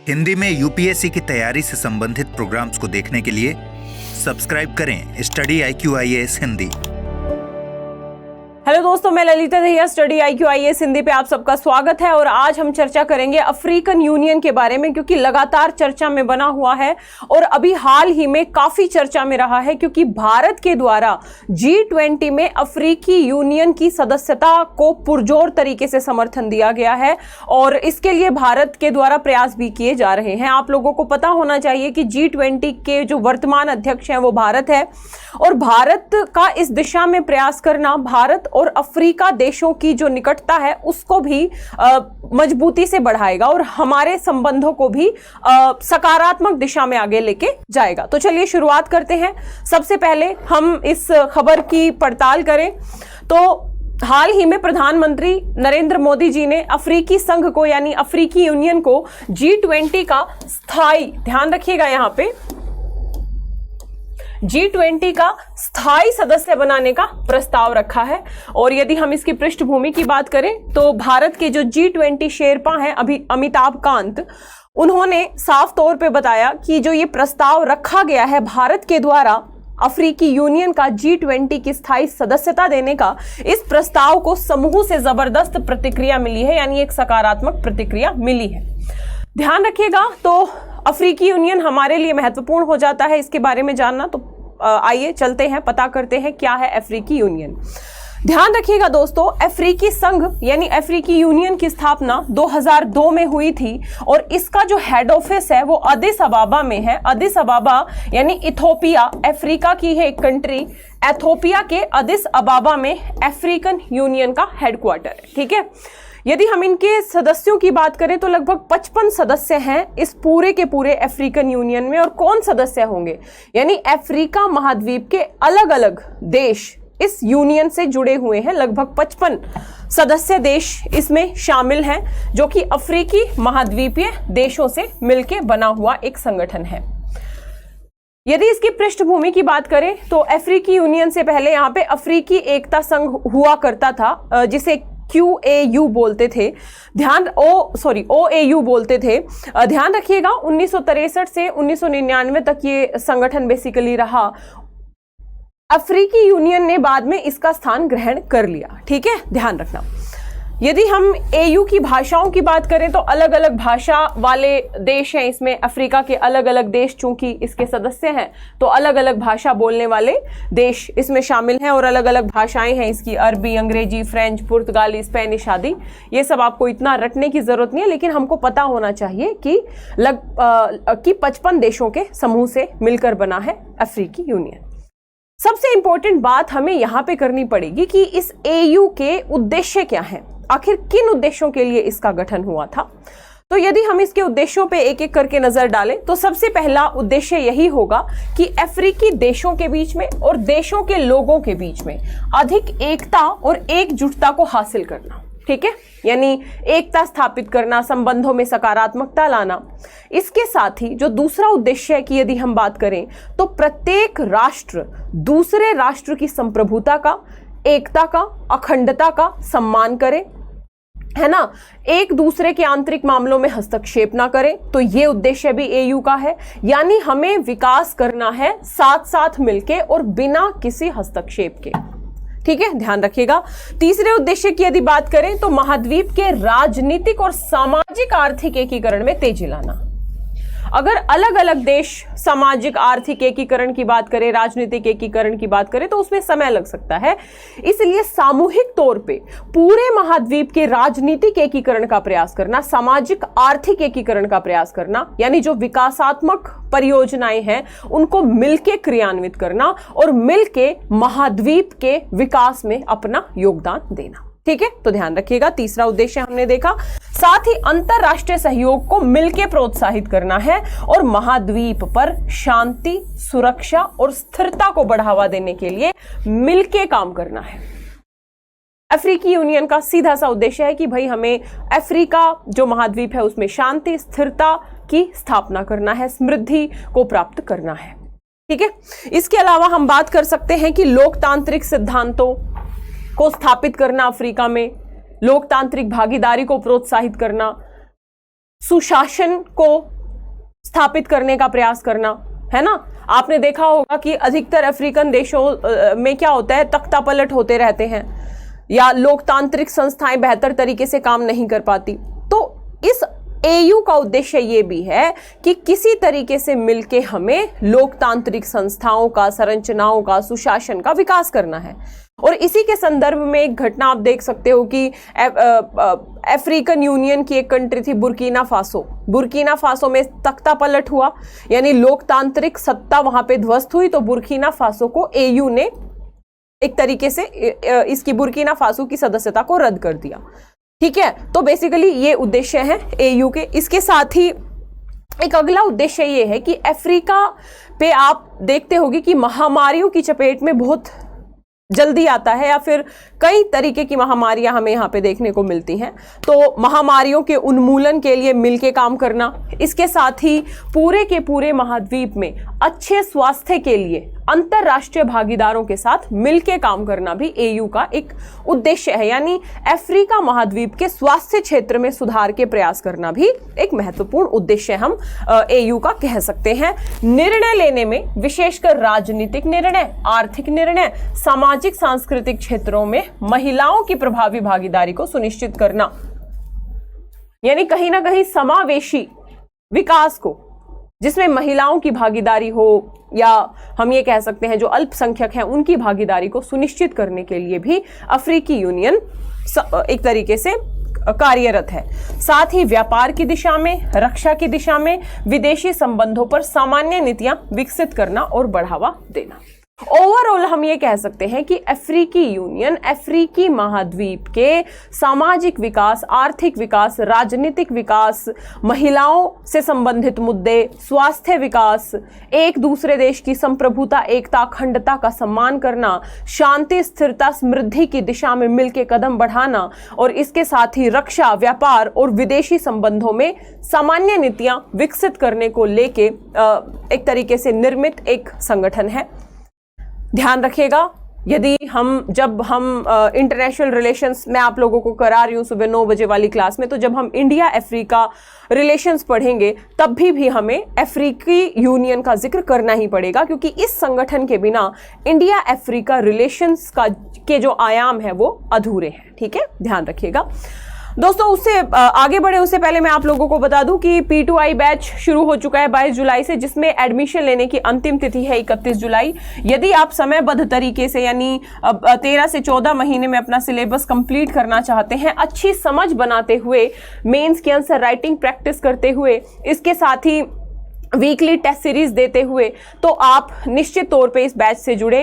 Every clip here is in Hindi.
हिंदी में यूपीएससी की तैयारी से संबंधित प्रोग्राम्स को देखने के लिए सब्सक्राइब करें study IQ IAS Hindi. Hello दोस्तों, मैं Lalita Dahiya study IQ IAS Hindi पे आप सबका स्वागत है। और आज हम चर्चा करेंगे अफ्रीकन यूनियन के बारे में, क्योंकि लगातार चर्चा में बना हुआ है और अभी हाल ही में काफी चर्चा में रहा है, क्योंकि भारत के द्वारा G20 में अफ्रीकी यूनियन की सदस्यता को पुरजोर तरीके से समर्थन दिया गया है और इसके लिए भारत के द्वारा प्रयास भी किए जा रहे हैं। आप लोगों को पता होना चाहिए कि G20 के जो वर्तमान अध्यक्ष हैं वो भारत है और भारत का इस दिशा में प्रयास करना भारत और अफ्रीका देशों की जो निकटता है उसको भी मजबूती से बढ़ाएगा और हमारे संबंधों को भी सकारात्मक दिशा में आगे लेके जाएगा। तो चलिए शुरुआत करते हैं। सबसे पहले हम इस खबर की पड़ताल करें तो हाल ही में प्रधानमंत्री नरेंद्र मोदी जी ने अफ्रीकी संघ को यानी अफ्रीकी यूनियन को G20 का स्थायी, ध्यान रखिएगा यहाँ पे, G20 का स्थायी सदस्य बनाने का प्रस्ताव रखा है। और यदि हम इसकी पृष्ठभूमि की बात करें तो भारत के जो G20 शेरपा हैं अमिताभ कांत, उन्होंने साफ तौर पे बताया कि जो ये प्रस्ताव रखा गया है भारत के द्वारा अफ्रीकी यूनियन का G20 की स्थायी सदस्यता देने का, इस प्रस्ताव को समूह से जबरदस्त प्रतिक्रिया मिली है, यानी एक सकारात्मक प्रतिक्रिया मिली है। ध्यान रखिएगा। तो अफ्रीकी यूनियन हमारे लिए महत्वपूर्ण हो जाता है इसके बारे में जानना। तो आइए चलते हैं, पता करते हैं क्या है अफ्रीकी यूनियन। ध्यान रखिएगा दोस्तों, अफ्रीकी संघ यानी अफ्रीकी यूनियन की स्थापना 2002 में हुई थी और इसका जो हेड ऑफिस है वो अदिस अबाबा में है। अदिस अबाबा यानी इथोपिया, अफ्रीका की है एक कंट्री, इथोपिया के अदिस अबाबा में अफ्रीकन यूनियन का हेडक्वार्टर है। ठीक है। यदि हम इनके सदस्यों की बात करें तो लगभग 55 सदस्य हैं इस पूरे के पूरे अफ्रीकन यूनियन में। और कौन सदस्य होंगे, यानी अफ्रीका महाद्वीप के अलग अलग देश इस यूनियन से जुड़े हुए हैं। लगभग 55 सदस्य देश इसमें शामिल हैं, जो कि अफ्रीकी महाद्वीपीय देशों से मिलकर बना हुआ एक संगठन है। यदि इसकी पृष्ठभूमि की बात करें तो अफ्रीकी यूनियन से पहले यहाँ पे अफ्रीकी एकता संघ हुआ करता था, जिसे QAU बोलते थे। OAU बोलते थे। ध्यान रखिएगा 1963 से 1999 तक ये संगठन बेसिकली रहा। अफ्रीकी यूनियन ने बाद में इसका स्थान ग्रहण कर लिया। ठीक है, ध्यान रखना। यदि हम AU की भाषाओं की बात करें तो अलग अलग भाषा वाले देश हैं इसमें। अफ्रीका के अलग अलग देश चूंकि इसके सदस्य हैं तो अलग अलग भाषा बोलने वाले देश इसमें शामिल हैं और अलग अलग भाषाएं हैं इसकी, अरबी, अंग्रेजी, फ्रेंच, पुर्तगाली, स्पेनिश आदि। ये सब आपको इतना रटने की जरूरत नहीं है, लेकिन हमको पता होना चाहिए कि 55 देशों के समूह से मिलकर बना है अफ्रीकी यूनियन। सबसे इंपॉर्टेंट बात हमें यहाँ पे करनी पड़ेगी कि इस AU के उद्देश्य क्या हैं, आखिर किन उद्देश्यों के लिए इसका गठन हुआ था। तो यदि हम इसके उद्देश्यों पे एक एक करके नजर डालें तो सबसे पहला उद्देश्य यही होगा कि अफ्रीकी देशों के बीच में और देशों के लोगों के बीच में अधिक एकता और एकजुटता को हासिल करना। ठीक है, यानी एकता स्थापित करना, संबंधों में सकारात्मकता लाना। इसके साथ ही जो दूसरा उद्देश्य है कि यदि हम बात करें तो प्रत्येक राष्ट्र दूसरे राष्ट्र की संप्रभुता का, एकता का, अखंडता का सम्मान करे, है ना, एक दूसरे के आंतरिक मामलों में हस्तक्षेप ना करें। तो ये उद्देश्य भी AU का है, यानी हमें विकास करना है साथ साथ मिलके और बिना किसी हस्तक्षेप के। ठीक है, ध्यान रखिएगा। तीसरे उद्देश्य की यदि बात करें तो महाद्वीप के राजनीतिक और सामाजिक आर्थिक एकीकरण में तेजी लाना। अगर अलग अलग देश सामाजिक आर्थिक एकीकरण की बात करें, राजनीतिक एकीकरण की बात करें तो उसमें समय लग सकता है, इसलिए सामूहिक तौर पे पूरे महाद्वीप के राजनीतिक एकीकरण का प्रयास करना, सामाजिक आर्थिक एकीकरण का प्रयास करना, यानी जो विकासात्मक परियोजनाएं हैं उनको मिलके क्रियान्वित करना और मिलके महाद्वीप के विकास में अपना योगदान देना। ठीक है, तो ध्यान रखिएगा। तीसरा उद्देश्य हमने देखा। साथ ही अंतरराष्ट्रीय सहयोग को मिलकर प्रोत्साहित करना है और महाद्वीप पर शांति, सुरक्षा और स्थिरता को बढ़ावा देने के लिए मिलकर काम करना है। अफ्रीकी यूनियन का सीधा सा उद्देश्य है कि भाई हमें अफ्रीका जो महाद्वीप है उसमें शांति, स्थिरता की स्थापना करना है, समृद्धि को प्राप्त करना है। ठीक है, इसके अलावा हम बात कर सकते हैं कि लोकतांत्रिक सिद्धांतों को स्थापित करना, अफ्रीका में लोकतांत्रिक भागीदारी को प्रोत्साहित करना, सुशासन को स्थापित करने का प्रयास करना, है ना। आपने देखा होगा कि अधिकतर अफ्रीकन देशों में क्या होता है, तख्तापलट होते रहते हैं या लोकतांत्रिक संस्थाएं बेहतर तरीके से काम नहीं कर पाती। तो इस एयू का उद्देश्य ये भी है कि किसी तरीके से मिलके हमें लोकतांत्रिक संस्थाओं का, संरचनाओं का, सुशासन का विकास करना है। और इसी के संदर्भ में एक घटना आप देख सकते हो कि अफ्रीकन यूनियन की एक कंट्री थी बुर्किना फासो। बुर्किना फासो में तख्ता पलट हुआ, यानी लोकतांत्रिक सत्ता वहां पे ध्वस्त हुई, तो बुर्किना फासो को एयू ने एक तरीके से इसकी बुर्किना फासो की सदस्यता को रद्द कर दिया। ठीक है, तो बेसिकली ये उद्देश्य है एयू के। इसके साथ ही एक अगला उद्देश्य ये है कि अफ्रीका पे आप देखते होंगे कि महामारियों की चपेट में बहुत जल्दी आता है, या फिर कई तरीके की महामारियां हमें यहाँ पे देखने को मिलती हैं। तो महामारियों के उन्मूलन के लिए मिलके काम करना, इसके साथ ही पूरे के पूरे महाद्वीप में अच्छे स्वास्थ्य के लिए अंतरराष्ट्रीय भागीदारों के साथ मिलके काम करना भी एयू का एक उद्देश्य है। यानी अफ्रीका महाद्वीप के स्वास्थ्य क्षेत्र में सुधार के प्रयास करना भी एक महत्वपूर्ण उद्देश्य हम एयू का कह सकते हैं। निर्णय लेने में, विशेषकर राजनीतिक निर्णय, आर्थिक निर्णय, सामाजिक सांस्कृतिक क्षेत्रों में महिलाओं की प्रभावी भागीदारी को सुनिश्चित करना, यानी कहीं ना कहीं समावेशी विकास को, जिसमें महिलाओं की भागीदारी हो, या हम ये कह सकते हैं जो अल्पसंख्यक हैं उनकी भागीदारी को सुनिश्चित करने के लिए भी अफ्रीकी यूनियन एक तरीके से कार्यरत है। साथ ही व्यापार की दिशा में, रक्षा की दिशा में विदेशी संबंधों पर सामान्य नीतियां विकसित करना और बढ़ावा देना। ओवरऑल हम ये कह सकते हैं कि अफ्रीकी यूनियन अफ्रीकी महाद्वीप के सामाजिक विकास, आर्थिक विकास, राजनीतिक विकास, महिलाओं से संबंधित मुद्दे, स्वास्थ्य विकास, एक दूसरे देश की संप्रभुता, एकता, अखंडता का सम्मान करना, शांति, स्थिरता, समृद्धि की दिशा में मिलकर कदम बढ़ाना, और इसके साथ ही रक्षा, व्यापार और विदेशी संबंधों में सामान्य नीतियां विकसित करने को लेके एक तरीके से निर्मित एक संगठन है। ध्यान रखिएगा, यदि जब हम इंटरनेशनल रिलेशंस में आप लोगों को करा रही हूँ सुबह 9 बजे वाली क्लास में, तो जब हम इंडिया अफ्रीका रिलेशंस पढ़ेंगे तब भी हमें अफ्रीकी यूनियन का जिक्र करना ही पड़ेगा, क्योंकि इस संगठन के बिना इंडिया अफ्रीका रिलेशंस के जो आयाम है वो अधूरे हैं। ठीक है, ध्यान रखिएगा दोस्तों। उससे आगे बढ़े उससे पहले मैं आप लोगों को बता दूं कि P2I बैच शुरू हो चुका है 22 जुलाई से, जिसमें एडमिशन लेने की अंतिम तिथि है 31 जुलाई। यदि आप समयबद्ध तरीके से, यानी 13 से 14 महीने में अपना सिलेबस कंप्लीट करना चाहते हैं, अच्छी समझ बनाते हुए, मेंस की आंसर राइटिंग प्रैक्टिस करते हुए, इसके साथ ही वीकली टेस्ट सीरीज देते हुए, तो आप निश्चित तौर पे इस बैच से जुड़े।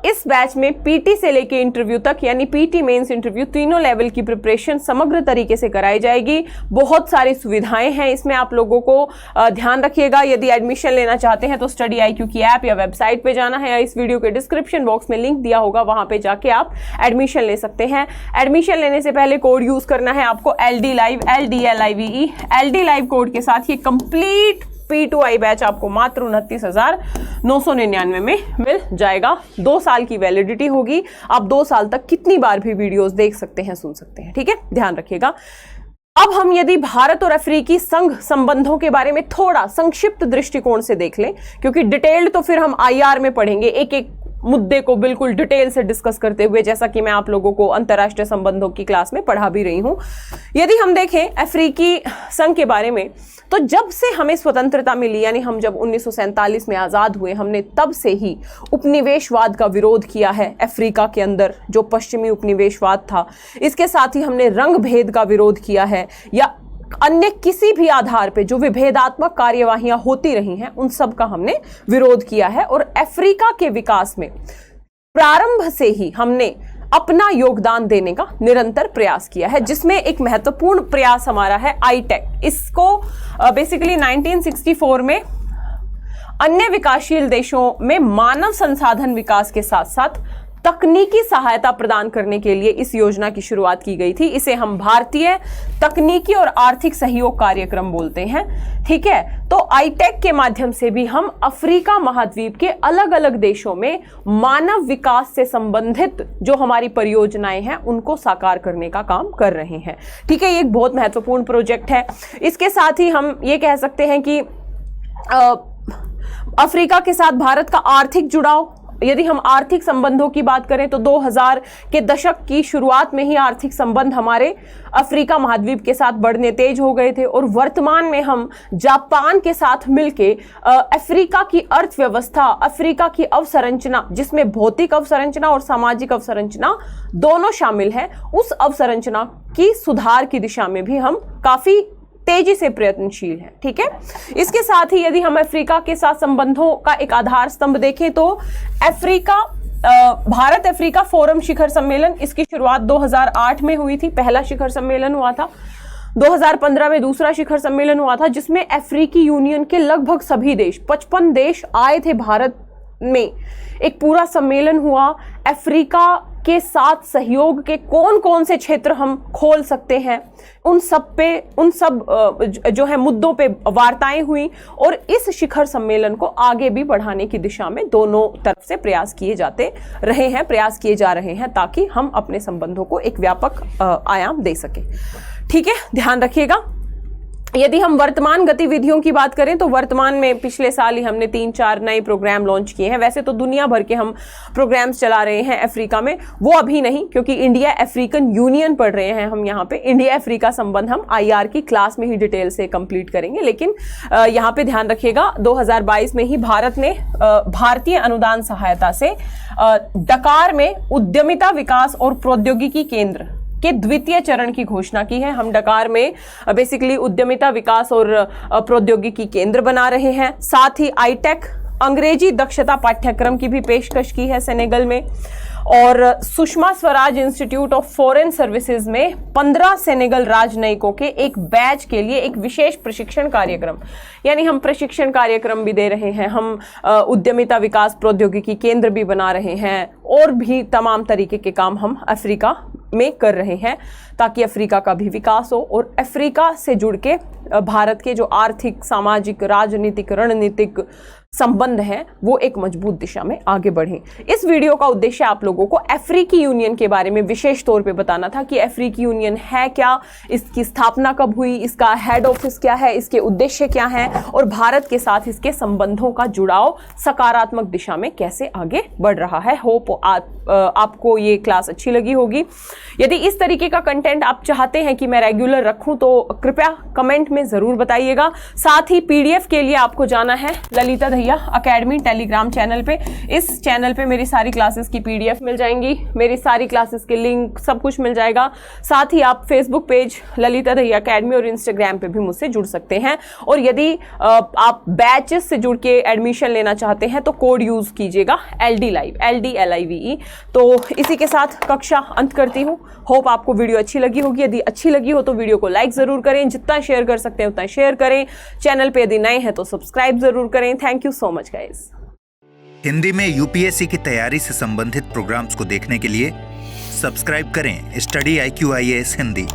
इस बैच में पीटी से लेके इंटरव्यू तक, यानी पीटी मेंस इंटरव्यू, तीनों लेवल की प्रिपरेशन समग्र तरीके से कराई जाएगी। बहुत सारी सुविधाएं हैं इसमें, आप लोगों को ध्यान रखिएगा। यदि एडमिशन लेना चाहते हैं तो स्टडी IQ की ऐप या वेबसाइट पे जाना है, या इस वीडियो के डिस्क्रिप्शन बॉक्स में लिंक दिया होगा, वहां पे जाके आप एडमिशन ले सकते हैं। एडमिशन लेने से पहले कोड यूज करना है आपको LD Live, LDLIVE। LD Live code के साथ ये कंप्लीट P2I बैच आपको मात्र 29,999 में मिल जाएगा। 2 साल की वैलिडिटी होगी, आप 2 साल तक कितनी बार भी वीडियोस देख सकते हैं, सुन सकते हैं। ठीक है, ध्यान रखिएगा। अब हम यदि भारत और अफ्रीकी संघ संबंधों के बारे में थोड़ा संक्षिप्त दृष्टिकोण से देख लें, क्योंकि डिटेल्ड तो फिर हम IR में पढ़ेंगे, एक एक मुद्दे को बिल्कुल डिटेल से डिस्कस करते हुए, जैसा कि मैं आप लोगों को अंतर्राष्ट्रीय संबंधों की क्लास में पढ़ा भी रही हूं। यदि हम देखें अफ्रीकी संघ के बारे में, तो जब से हमें स्वतंत्रता मिली, यानी हम जब 1947 में आजाद हुए, हमने तब से ही उपनिवेशवाद का विरोध किया है अफ्रीका के अंदर, जो पश्चिमी उपनिवेशवाद था। इसके साथ ही हमने रंग भेद का विरोध किया है, या अन्य किसी भी आधार पे जो विभेदात्मक कार्यवाहियां होती रही हैं, उन सब का हमने विरोध किया है। और अफ्रीका के विकास में प्रारंभ से ही हमने अपना योगदान देने का निरंतर प्रयास किया है, जिसमें एक महत्वपूर्ण प्रयास हमारा है ITEC। इसको बेसिकली 1964 में अन्य विकासशील देशों में मानव संसाधन विकास के साथ साथ तकनीकी सहायता प्रदान करने के लिए इस योजना की शुरुआत की गई थी। इसे हम भारतीय तकनीकी और आर्थिक सहयोग कार्यक्रम बोलते हैं। ठीक है, तो ITEC के माध्यम से भी हम अफ्रीका महाद्वीप के अलग अलग देशों में मानव विकास से संबंधित जो हमारी परियोजनाएं हैं उनको साकार करने का काम कर रहे हैं। ठीक है, ये एक बहुत महत्वपूर्ण प्रोजेक्ट है। इसके साथ ही हम ये कह सकते हैं कि अफ्रीका के साथ भारत का आर्थिक जुड़ाव, यदि हम आर्थिक संबंधों की बात करें तो 2000 के दशक की शुरुआत में ही आर्थिक संबंध हमारे अफ्रीका महाद्वीप के साथ बढ़ने तेज हो गए थे और वर्तमान में हम जापान के साथ मिलके अफ्रीका की अर्थव्यवस्था, अफ्रीका की अवसंरचना, जिसमें भौतिक अवसंरचना और सामाजिक अवसंरचना दोनों शामिल है, उस अवसंरचना की सुधार की दिशा में भी हम काफी तेजी से प्रयत्नशील है। ठीक है, इसके साथ ही यदि हम अफ्रीका के साथ संबंधों का एक आधार स्तंभ देखें तो भारत अफ्रीका फोरम शिखर सम्मेलन, इसकी शुरुआत 2008 में हुई थी, पहला शिखर सम्मेलन हुआ था। 2015 में दूसरा शिखर सम्मेलन हुआ था जिसमें अफ्रीकी यूनियन के लगभग सभी देश, 55 देश आए थे भारत में। एक पूरा सम्मेलन हुआ, अफ्रीका के साथ सहयोग के कौन कौन से क्षेत्र हम खोल सकते हैं, उन सब जो है मुद्दों पे वार्ताएं हुई और इस शिखर सम्मेलन को आगे भी बढ़ाने की दिशा में दोनों तरफ से प्रयास किए जा रहे हैं ताकि हम अपने संबंधों को एक व्यापक आयाम दे सके। ठीक है, ध्यान रखिएगा। यदि हम वर्तमान गतिविधियों की बात करें तो वर्तमान में पिछले साल ही हमने 3-4 नए प्रोग्राम लॉन्च किए हैं। वैसे तो दुनिया भर के हम प्रोग्राम्स चला रहे हैं अफ्रीका में, वो अभी नहीं, क्योंकि इंडिया अफ्रीकन यूनियन पढ़ रहे हैं हम यहाँ पे। इंडिया अफ्रीका संबंध हम IR की क्लास में ही डिटेल से कंप्लीट करेंगे, लेकिन यहाँ पे ध्यान रखिएगा 2022 में ही भारत ने भारतीय अनुदान सहायता से डकार में उद्यमिता विकास और प्रौद्योगिकी केंद्र के द्वितीय चरण की घोषणा की है। हम डकार में बेसिकली उद्यमिता विकास और प्रौद्योगिकी केंद्र बना रहे हैं। साथ ही आईटेक अंग्रेजी दक्षता पाठ्यक्रम की भी पेशकश की है सेनेगल में, और Sushma Swaraj institute of foreign services में 15 सेनेगल राजनयिकों के एक बैच के लिए एक विशेष प्रशिक्षण कार्यक्रम, यानी हम प्रशिक्षण कार्यक्रम भी दे रहे हैं, हम उद्यमिता विकास प्रौद्योगिकी केंद्र भी बना रहे हैं, और भी तमाम तरीके के काम हम अफ्रीका में कर रहे हैं ताकि अफ्रीका का भी विकास हो और अफ्रीका से जुड़ के भारत के जो आर्थिक, सामाजिक, राजनीतिक, रणनीतिक संबंध है वो एक मजबूत दिशा में आगे बढ़े। इस वीडियो का उद्देश्य आप लोगों को अफ्रीकी यूनियन के बारे में विशेष तौर पे बताना था कि अफ्रीकी यूनियन है क्या, इसकी स्थापना कब हुई, इसका हेड ऑफिस क्या है, इसके उद्देश्य क्या है और भारत के साथ इसके संबंधों का जुड़ाव सकारात्मक दिशा में कैसे आगे बढ़ रहा है। होप आपको ये क्लास अच्छी लगी होगी। यदि इस तरीके का कंटेंट आप चाहते हैं कि मैं रेगुलर रखूं तो कृपया कमेंट में जरूर बताइएगा। साथ ही PDF के लिए आपको जाना है Lalita Dahiya academy Telegram channel पे। इस चैनल पे मेरी सारी क्लासेस की PDF मिल जाएंगी, मेरी सारी क्लासेस के लिंक सब कुछ मिल जाएगा। साथ ही आप Facebook page Lalita Dahiya academy और इंस्टाग्राम पे भी मुझसे जुड़ सकते हैं। और यदि आप बैचेस से जुड़ के एडमिशन लेना चाहते हैं तो कोड यूज कीजिएगा LDLIVE LDLIVE। तो इसी के साथ कक्षा अंत करती हूँ। होप आपको वीडियो अच्छी लगी होगी। यदि अच्छी लगी हो तो वीडियो को लाइक जरूर करें, जितना शेयर कर सकते हैं उतना शेयर करें। चैनल पे यदि नए हैं तो सब्सक्राइब जरूर करें। Thank you so much guys. Hindi में UPSC की तैयारी से संबंधित प्रोग्राम्स को देखने के लिए सब्सक्राइब करें स्टडी IQ IAS हिंदी।